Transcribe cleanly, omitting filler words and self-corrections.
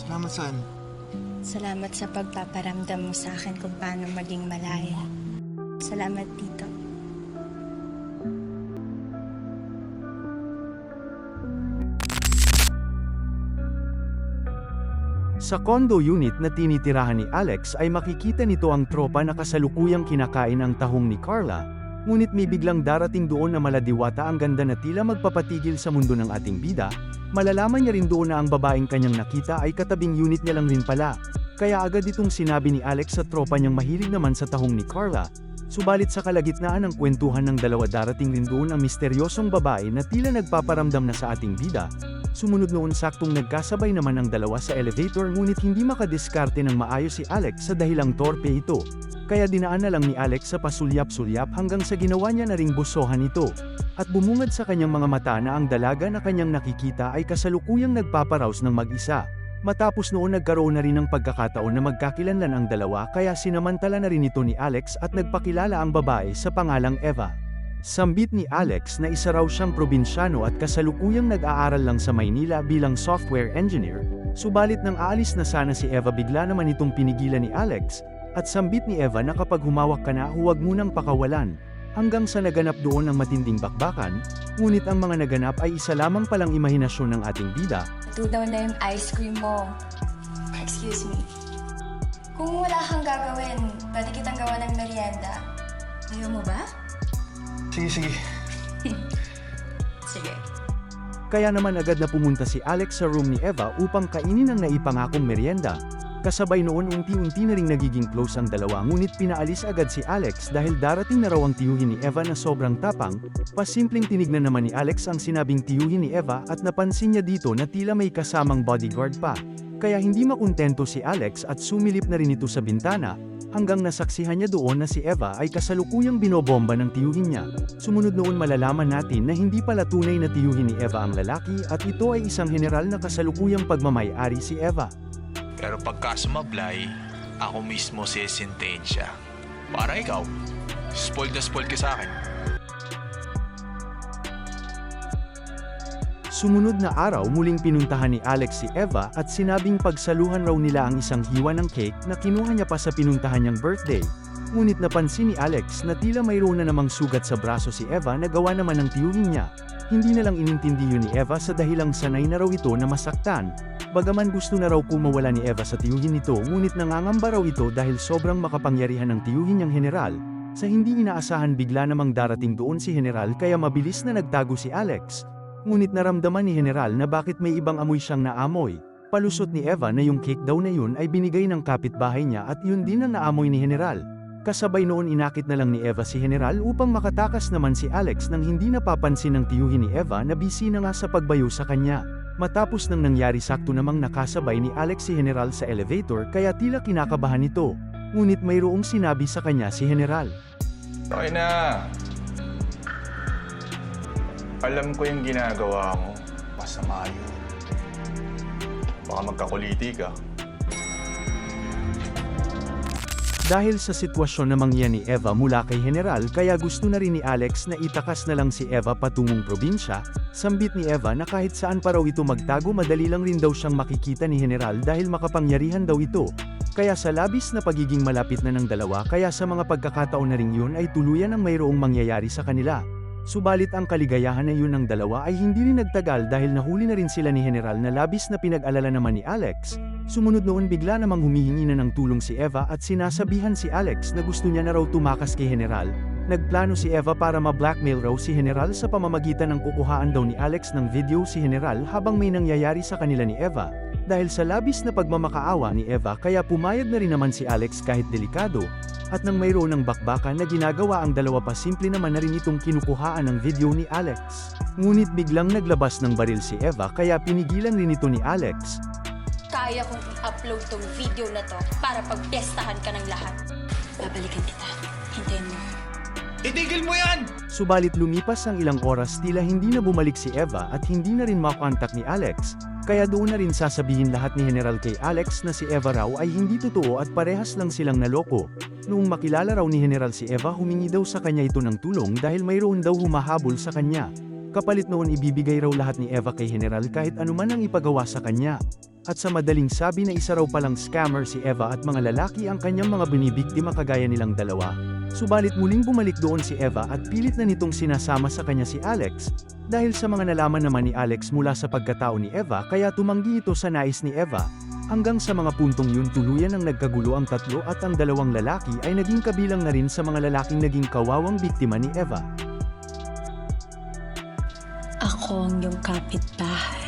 Salamat saan? Salamat sa pagpaparamdam mo sa akin kung paano maging malaya. Salamat, Tito. Sa condo unit na tinitirahan ni Alex ay makikita nito ang tropa na kasalukuyang kinakain ang tahong ni Carla, ngunit may biglang darating doon na maladiwata ang ganda na tila magpapatigil sa mundo ng ating bida. Malalaman niya rin doon na ang babaeng kanyang nakita ay katabing unit niya lang rin pala, kaya agad itong sinabi ni Alex sa tropa niyang mahilig naman sa tahong ni Carla. Subalit sa kalagitnaan ng kwentuhan ng dalawa darating rin doon ang misteryosong babae na tila nagpaparamdam na sa ating bida. Sumunod noon saktong nagkasabay naman ang dalawa sa elevator ngunit hindi makadiskarte ng maayos si Alex sa dahilang torpe ito. Kaya dinaan na lang ni Alex sa pasulyap-sulyap hanggang sa ginawa niya na ring busohan ito. At bumungad sa kanyang mga mata na ang dalaga na kanyang nakikita ay kasalukuyang nagpaparaos ng mag-isa. Matapos noon nagkaroon na rin ng pagkakataon na magkakilanlan ang dalawa kaya sinamantala na rin ito ni Alex at nagpakilala ang babae sa pangalang Eva. Sambit ni Alex na isa raw siyang probinsyano at kasalukuyang nag-aaral lang sa Maynila bilang software engineer, subalit nang aalis na sana si Eva bigla naman itong pinigilan ni Alex, at sambit ni Eva na kapag humawak ka na huwag munang pakawalan, hanggang sa naganap doon ang matinding bakbakan, ngunit ang mga naganap ay isa lamang palang imahinasyon ng ating bida. Tudaw na yung ice cream mo. Excuse me. Kung wala kang gagawin, pwede kitang gawa ng merienda. Ayaw mo ba? Sige. Sige. Kaya naman agad na pumunta si Alex sa room ni Eva upang kainin ang naipangakong merienda. Kasabay noon unti-unti na ring nagiging close ang dalawa ngunit pinaalis agad si Alex dahil darating na raw ang tiyuhin ni Eva na sobrang tapang. Pasimpleng tinignan naman ni Alex ang sinabing tiyuhin ni Eva at napansin niya dito na tila may kasamang bodyguard pa. Kaya hindi makontento si Alex at sumilip na rin ito sa bintana, hanggang nasaksihan niya doon na si Eva ay kasalukuyang binobomba ng tiyuhin niya. Sumunod noon malalaman natin na hindi pala tunay na tiyuhin ni Eva ang lalaki at ito ay isang general na kasalukuyang pagmamay-ari si Eva. Pero pagka sumablay, ako mismo si sentensya. Para ikaw, spoiled na spoiled ka sa akin. Sumunod na araw muling pinuntahan ni Alex si Eva at sinabing pagsaluhan raw nila ang isang hiwa ng cake na kinuha niya pa sa pinuntahan niyang birthday. Ngunit napansin ni Alex na tila mayroon na namang sugat sa braso si Eva na gawa naman ng tiyuhin niya. Hindi na lang inintindi yun ni Eva sa dahilang sanay na raw ito na masaktan. Bagaman gusto na raw kumawala ni Eva sa tiyuhin nito ngunit nangangamba raw ito dahil sobrang makapangyarihan ng tiyuhin niyang general. Sa hindi inaasahan bigla namang darating doon si general kaya mabilis na nagtago si Alex. Ngunit naramdaman ni general na bakit may ibang amoy siyang naamoy. Palusot ni Eva na yung cake daw na yun ay binigay ng kapitbahay niya at yun din ang naamoy ni general. Kasabay noon inakit na lang ni Eva si general upang makatakas naman si Alex nang hindi napapansin ng tiyuhin ni Eva na busy na nga sa pagbayo sa kanya. Matapos nang nangyari sakto namang nakasabay ni Alex si general sa elevator kaya tila kinakabahan ito. Ngunit mayroong sinabi sa kanya si general. Okay na. Alam ko yung ginagawa mo. Masama yun. Baka magkakuliti ka. Dahil sa sitwasyon na mangyan ni Eva mula kay general kaya gusto na rin ni Alex na itakas na lang si Eva patungong probinsya, sambit ni Eva na kahit saan pa raw ito magtago madali lang rin daw siyang makikita ni general dahil makapangyarihan daw ito. Kaya sa labis na pagiging malapit na ng dalawa kaya sa mga pagkakataon na rin yun ay tuluyan ang mayroong mangyayari sa kanila. Subalit ang kaligayahan na yun ng dalawa ay hindi rin nagtagal dahil nahuli na rin sila ni general na labis na pinag-alala naman ni Alex. Sumunod noon bigla namang humihingi na ng tulong si Eva at sinasabihan si Alex na gusto niya na raw tumakas kay general. Nagplano si Eva para ma-blackmail raw si general sa pamamagitan ng kukuhaan daw ni Alex ng video si general habang may nangyayari sa kanila ni Eva. Dahil sa labis na pagmamakaawa ni Eva kaya pumayag na rin naman si Alex kahit delikado. At nang mayroon ng bakbakan na ginagawa ang dalawa pa simple naman na rin itong kinukuhaan ng video ni Alex. Ngunit biglang naglabas ng baril si Eva kaya pinigilan rin ito ni Alex. Kaya kong i-upload tong video na to para pagpiestahan ka ng lahat. Babalikan kita. Hintayin mo. Itigil mo yan! Subalit lumipas ang ilang oras tila hindi na bumalik si Eva at hindi na rin makontak ni Alex. Kaya doon na rin sasabihin lahat ni General kay Alex na si Eva raw ay hindi totoo at parehas lang silang naloko. Noong makilala raw ni General si Eva humingi daw sa kanya ito ng tulong dahil mayroon daw humahabol sa kanya. Kapalit noon ibibigay raw lahat ni Eva kay General kahit anuman ang ipagawa sa kanya. At sa madaling sabi na isa raw palang scammer si Eva at mga lalaki ang kanyang mga binibiktima kagaya nilang dalawa. Subalit muling bumalik doon si Eva at pilit na nitong sinasama sa kanya si Alex. Dahil sa mga nalaman naman ni Alex mula sa pagkatao ni Eva kaya tumanggi ito sa nais ni Eva. Hanggang sa mga puntong yun tuluyan ang nagkagulo ang tatlo at ang dalawang lalaki ay naging kabilang na rin sa mga lalaking naging kawawang biktima ni Eva. Ako ang iyong kapitbahay.